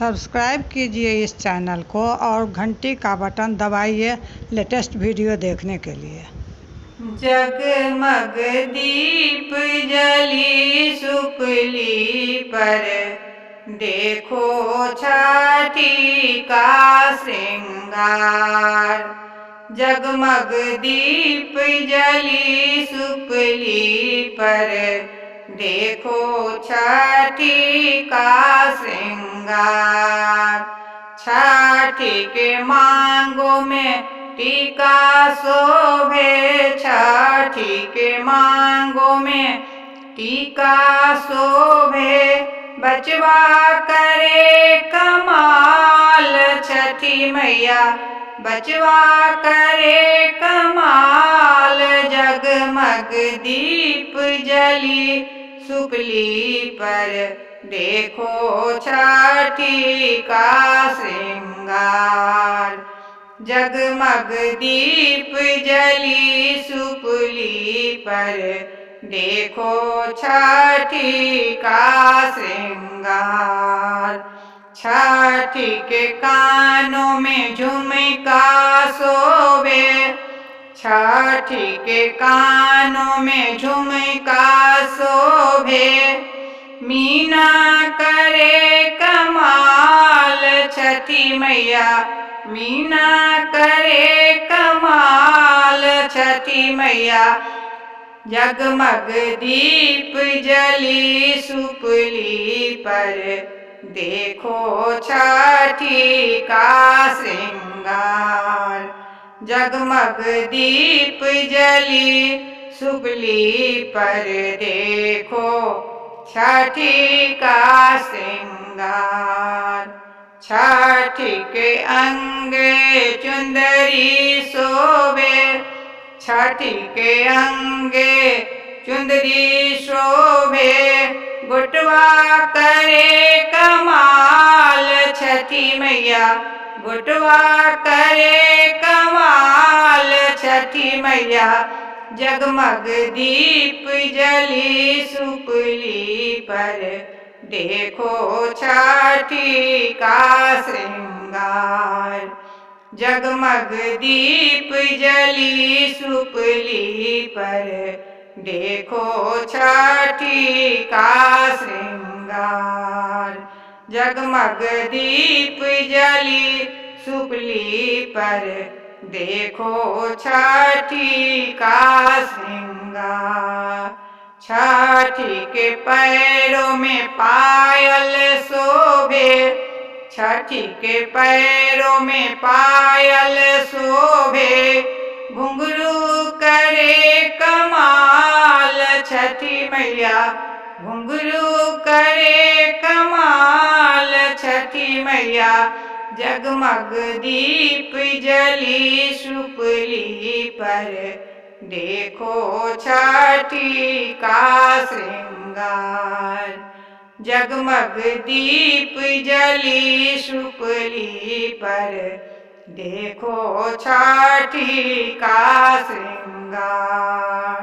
Subscribe कीजिए इस channel को और घंटी का बटन दबाइए लेटेस्ट वीडियो देखने के लिए। जगमग दीप जली सुपली पर, देखो छठी का श्रृंगार। जगमग दीप जली सुपली पर, देखो छठी का श्रृंगार। छठी के मांगों में टीका शोभे, छठी के मांगों में टीका शोभे। बचवा करे कमाल छठी मैया, बचवा करे कमाल। जगमग दीप जली सुपली पर, देखो छठी का श्रृंगार। जगमग दीप जली सुपली पर, देखो छठी का श्रृंगार। छठी के कानों में झुमका शोभे, छठी के कानों में झुमका शोभे। मीना करे कमाल छठी मैया, मीना करे कमाल छठी मैया। जगमग दीप जली सुपली पर, देखो छठी का श्रृंगार। जगमग दीप जली सुपली पर, देखो छठी का श्रृंगार। छठी के अंगे चुंदरी शोभे, छठी के अंगे चुंदरी शोभे। गुटवा करे कमाल छठी मैया, गुटवा करे कमाल छठी मैया। जगमग दीप जली सुपली पर, देखो छठी का श्रृंगार। जगमग दीप जली सुपली पर, देखो छठी का श्रृंगार। जगमग दीप जली सुपली पर, देखो छठी का श्रृंगार। छठी के पैरों में पायल शोभे, छठी के पैरों में पायल शोभे। घुंघरू करे कमाल छठी मैया, घुंघरू करे कमाल छठी मैया। जगमग दीप जली सुपली पर, देखो छठी का श्रृंगार। जगमग दीप जली सुपली पर, देखो छठी का श्रृंगार।